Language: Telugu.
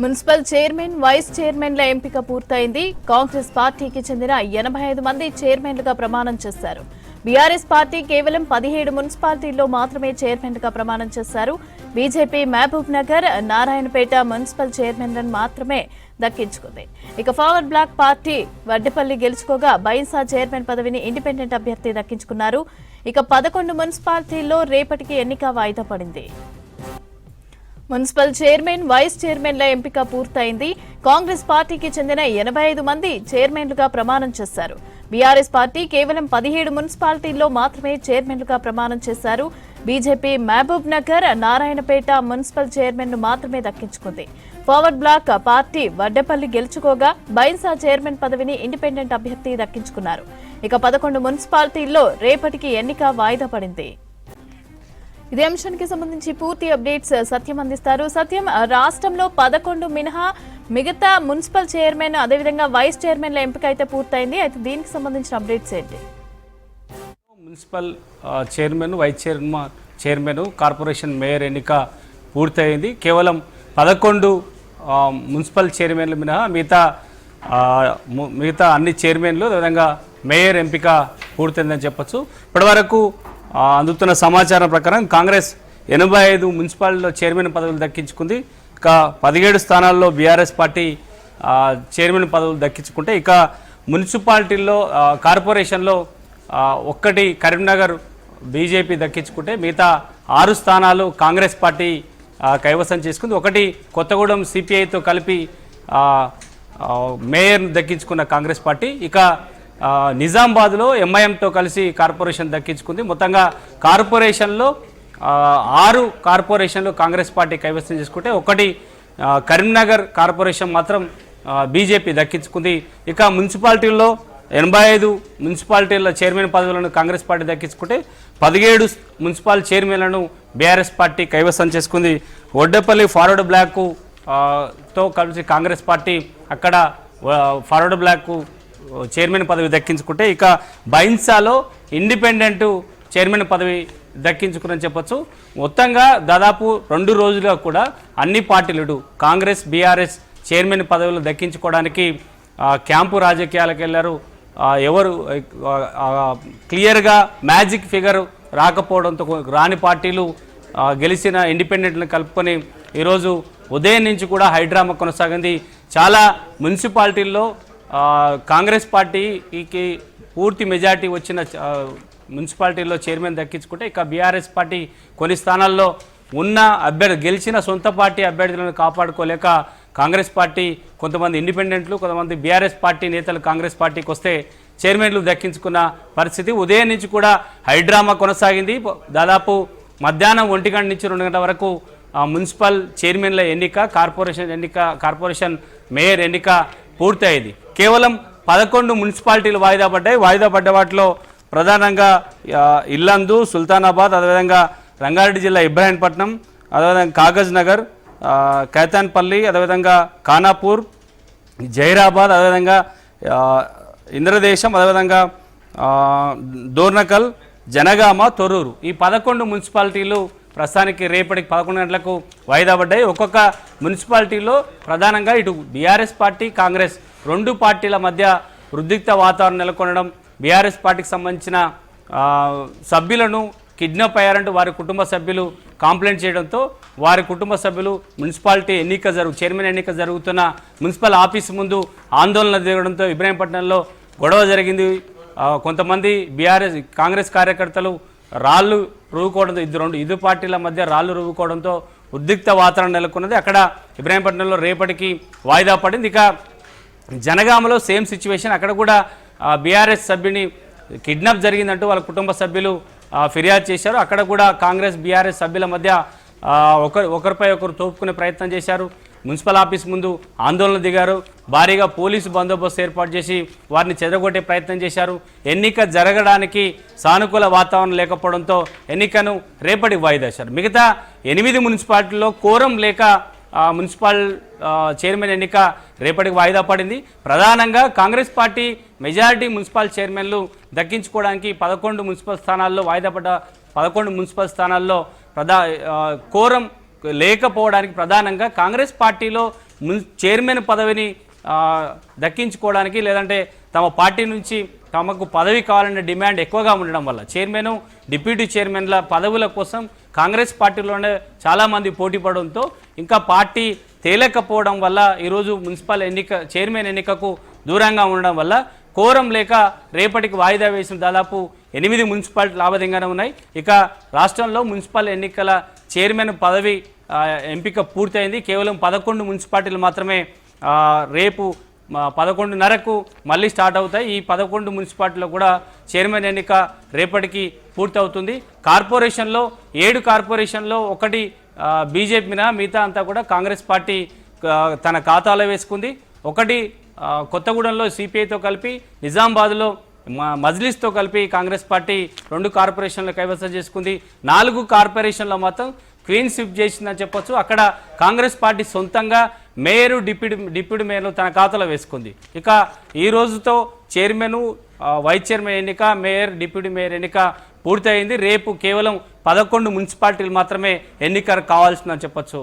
మున్సిపల్ చైర్మన్, వైస్ చైర్మన్ల ఎంపిక పూర్తయింది. కాంగ్రెస్ పార్టీకి చెందిన 85 మంది చైర్మన్లుగా ప్రమాణం చేశారు. బీఆర్ఎస్ పార్టీ కేవలం 17 మున్సిపాలిటీల్లో మాత్రమే చైర్మన్లుగా ప్రమాణం చేశారు. BJP Mahabubnagar, Narayanpet municipal చైర్మన్లను మాత్రమే దక్కించుకుంది. ఇక ఫార్వర్డ్ బ్లాక్ పార్టీ వడ్డేపల్లి గెలుచుకోగా బైన్సా చైర్మన్ పదవిని ఇండిపెండెంట్ అభ్యర్థి దక్కించుకున్నారు. ఇక 11 మున్సిపాలిటీల్లో రేపటికి ఎన్నిక వాయిదా పడింది. మున్సిపల్ చైర్మన్, వైస్ చైర్మన్ల ఎంపిక పూర్తయింది. కాంగ్రెస్ పార్టీకి చెందిన 85 మంది చైర్మన్లుగా ప్రమాణం చేశారు. బీఆర్ఎస్ పార్టీ కేవలం 17 మున్సిపాలిటీల్లో మాత్రమే చైర్మన్లుగా ప్రమాణం చేశారు. BJP Mahabubnagar, Narayanpet municipal చైర్మన్ను మాత్రమే దక్కించుకుంది. ఫార్వర్డ్ బ్లాక్ పార్టీ వడ్డేపల్లి గెలుచుకోగా బైన్సా చైర్మన్ పదవిని ఇండిపెండెంట్ అభ్యర్థి దక్కించుకున్నారు. ఇక 11 మున్సిపాలిటీల్లో రేపటికి ఎన్నిక వాయిదా పడింది. ఇదే అంశానికి సంబంధించి పూర్తి అప్డేట్స్ సత్యం అందిస్తారు. సత్యం, రాష్ట్రంలో 11 మినహా మిగతా మున్సిపల్ చైర్మన్ అదేవిధంగా వైస్ చైర్మన్ల ఎంపిక అయితే పూర్తయింది. అయితే దీనికి సంబంధించిన అప్డేట్స్ ఏంటి? Municipal chairman, vice chairman, corporation mayor ఎన్నిక పూర్తయింది. కేవలం 11 మున్సిపల్ చైర్మన్లు మినహా మిగతా అన్ని చైర్మన్లు అదేవిధంగా మేయర్ ఎంపిక పూర్తయిందని చెప్పొచ్చు. ఇప్పటివరకు అందుతున్న సమాచారం ప్రకారం కాంగ్రెస్ 85 మున్సిపాలిటీలో చైర్మన్ పదవులు దక్కించుకుంది. ఇక 17 స్థానాల్లో బీఆర్ఎస్ పార్టీ చైర్మన్ పదవులు దక్కించుకుంటే ఇక మున్సిపాలిటీల్లో కార్పొరేషన్లో ఒక్కటి కరీంనగర్ బీజేపీ దక్కించుకుంటే మిగతా 6 స్థానాలు కాంగ్రెస్ పార్టీ కైవసం చేసుకుంది. ఒకటి కొత్తగూడెం సిపిఐతో కలిపి మేయర్ను దక్కించుకున్న కాంగ్రెస్ పార్టీ ఇక నిజామాబాద్లో ఎంఐఎంతో కలిసి కార్పొరేషన్ దక్కించుకుంది. మొత్తంగా కార్పొరేషన్లో 6 కార్పొరేషన్లు కాంగ్రెస్ పార్టీ కైవసం చేసుకుంటే ఒకటి కరీంనగర్ కార్పొరేషన్ మాత్రం బీజేపీ దక్కించుకుంది. ఇక మున్సిపాలిటీల్లో 85 మున్సిపాలిటీల చైర్మన్ పదవులను కాంగ్రెస్ పార్టీ దక్కించుకుంటే 17 మున్సిపల్ చైర్మన్లను బీఆర్ఎస్ పార్టీ కైవసం చేసుకుంది. వడ్డేపల్లి ఫార్వర్డ్ బ్లాక్ తో కలిసి కాంగ్రెస్ పార్టీ అక్కడ ఫార్వర్డ్ బ్లాక్ చైర్మన్ పదవి దక్కించుకుంటే ఇక బైన్సాలో ఇండిపెండెంట్ చైర్మన్ పదవి దక్కించుకుని చెప్పొచ్చు. మొత్తంగా దాదాపు 2 రోజులుగా కూడా అన్ని పార్టీలు కాంగ్రెస్, బీఆర్ఎస్ చైర్మన్ పదవులు దక్కించుకోవడానికి క్యాంపు రాజకీయాలకు వెళ్ళారు. ఎవరు క్లియర్గా మ్యాజిక్ ఫిగర్ రాకపోవడంతో రాని పార్టీలు గెలిచిన ఇండిపెండెంట్లను కలుపుకొని ఈరోజు ఉదయం నుంచి కూడా హైడ్రామా కొనసాగింది. చాలా మున్సిపాలిటీల్లో కాంగ్రెస్ పార్టీకి పూర్తి మెజార్టీ వచ్చిన మున్సిపాలిటీల్లో చైర్మన్ దక్కించుకుంటే ఇక బీఆర్ఎస్ పార్టీ కొన్ని స్థానాల్లో ఉన్న గెలిచిన సొంత పార్టీ అభ్యర్థులను కాపాడుకోలేక కాంగ్రెస్ పార్టీ కొంతమంది ఇండిపెండెంట్లు, కొంతమంది బీఆర్ఎస్ పార్టీ నేతలు కాంగ్రెస్ పార్టీకి వస్తే చైర్మన్లు దక్కించుకున్న పరిస్థితి. ఉదయం నుంచి కూడా హైడ్రామా కొనసాగింది. దాదాపు మధ్యాహ్నం 1 గంట నుంచి 2 గంటల వరకు మున్సిపల్ చైర్మన్ల ఎన్నిక, కార్పొరేషన్ మేయర్ ఎన్నిక పూర్తయింది. కేవలం 11 మున్సిపాలిటీలు వాయిదా పడ్డాయి. వాయిదా పడ్డ వాటిలో ప్రధానంగా ఇల్లందు, సుల్తానాబాద్, అదేవిధంగా రంగారెడ్డి జిల్లా ఇబ్రాహీంపట్నం, అదేవిధంగా కాగజ్ నగర్, కైతాన్పల్లి, అదేవిధంగా ఖానాపూర్, జైరాబాద్, అదేవిధంగా ఇంద్రదేశం, అదేవిధంగా దోర్నకల్, జనగామ, తొర్రూరు ఈ 11 మున్సిపాలిటీలు ప్రస్తుతానికి రేపటికి 11 గంటలకు వాయిదా పడ్డాయి. ఒక్కొక్క మున్సిపాలిటీలో ప్రధానంగా ఇటు బీఆర్ఎస్ పార్టీ, కాంగ్రెస్ 2 పార్టీల మధ్య ఉద్రిక్త వాతావరణం నెలకొనడం, బీఆర్ఎస్ పార్టీకి సంబంధించిన సభ్యులను కిడ్నాప్ అయ్యారంటూ వారి కుటుంబ సభ్యులు కంప్లైంట్ చేయడంతో వారి కుటుంబ సభ్యులు మున్సిపాలిటీ చైర్మన్ ఎన్నిక జరుగుతున్న మున్సిపల్ ఆఫీస్ ముందు ఆందోళన దిగడంతో ఇబ్రాహీంపట్నంలో గొడవ జరిగింది. కొంతమంది కాంగ్రెస్ కార్యకర్తలు రాళ్లు రువ్వుకోవడంతో ఇరు పార్టీల మధ్య రాళ్లు రువ్వుకోవడంతో ఉద్రిక్త వాతావరణం నెలకొన్నది. అక్కడ ఇబ్రాహీంపట్నంలో రేపటికి వాయిదా పడింది. ఇక జనగామలో సేమ్ సిచ్యువేషన్. అక్కడ కూడా బీఆర్ఎస్ సభ్యుని కిడ్నాప్ జరిగిందంటూ వాళ్ళ కుటుంబ సభ్యులు ఫిర్యాదు చేశారు. అక్కడ కూడా కాంగ్రెస్, బీఆర్ఎస్ సభ్యుల మధ్య ఒకరిపై ఒకరు తోపుకునే ప్రయత్నం చేశారు. మున్సిపల్ ఆఫీస్ ముందు ఆందోళన దిగారు. భారీగా పోలీసు బందోబస్తు ఏర్పాటు చేసి వారిని చెదరగొట్టే ప్రయత్నం చేశారు. ఎన్నిక జరగడానికి సానుకూల వాతావరణం లేకపోవడంతో ఎన్నికను రేపటికి వాయిదా వేశారు. మిగతా 8 మున్సిపాలిటీల్లో కోరం లేక మున్సిపల్ చైర్మన్ ఎన్నిక రేపటికి వాయిదా పడింది. ప్రధానంగా కాంగ్రెస్ పార్టీ మెజారిటీ మున్సిపల్ చైర్మన్లు దక్కించుకోవడానికి 11 మున్సిపల్ స్థానాల్లో వాయిదా పడ్డ 11 మున్సిపల్ స్థానాల్లో కోరం లేకపోవడానికి ప్రధానంగా కాంగ్రెస్ పార్టీలో చైర్మన్ పదవిని దక్కించుకోవడానికి లేదంటే తమ పార్టీ నుంచి తమకు పదవి కావాలనే డిమాండ్ ఎక్కువగా ఉండడం వల్ల చైర్మన్ డిప్యూటీ చైర్మన్ల పదవుల కోసం కాంగ్రెస్ పార్టీలోనే చాలామంది పోటీ పడడంతో ఇంకా పార్టీ తేలకపోవడం వల్ల ఈరోజు మున్సిపల్ చైర్మన్ ఎన్నికకు దూరంగా ఉండడం వల్ల కోరం లేక రేపటికి వాయిదా వేసిన దాదాపు 8 మున్సిపాలిటీ లాభదింగానే ఉన్నాయి. ఇక రాష్ట్రంలో మున్సిపల్ ఎన్నికల చైర్మన్ పదవి ఎంపిక పూర్తయింది. కేవలం 11 మున్సిపాలిటీలు మాత్రమే రేపు 11:30కు మళ్ళీ స్టార్ట్ అవుతాయి. ఈ 11 మున్సిపాలిటీలో కూడా చైర్మన్ ఎన్నిక రేపటికి పూర్తవుతుంది. కార్పొరేషన్లో 7 కార్పొరేషన్లో ఒకటి బీజేపీనా మిగతా అంతా కూడా కాంగ్రెస్ పార్టీ తన ఖాతాలో వేసుకుంది. ఒకటి కొత్తగూడెంలో సిపిఐతో కలిపి, నిజామాబాద్లో మజ్లిస్తో కలిపి కాంగ్రెస్ పార్టీ 2 కార్పొరేషన్లు కైవసం చేసుకుంది. 4 కార్పొరేషన్లో మాత్రం క్లీన్ స్విప్ చేసిందని చెప్పొచ్చు. అక్కడ కాంగ్రెస్ పార్టీ సొంతంగా మేయరు డిప్యూటీ మేయర్లు తన ఖాతాలో వేసుకుంది. ఇక ఈ రోజుతో చైర్మన్, వైస్ చైర్మన్ ఎన్నిక, మేయర్, డిప్యూటీ మేయర్ ఎన్నిక పూర్తయింది. రేపు కేవలం 11 మున్సిపాలిటీలు మాత్రమే ఎన్నిక కావాల్సిందని చెప్పొచ్చు.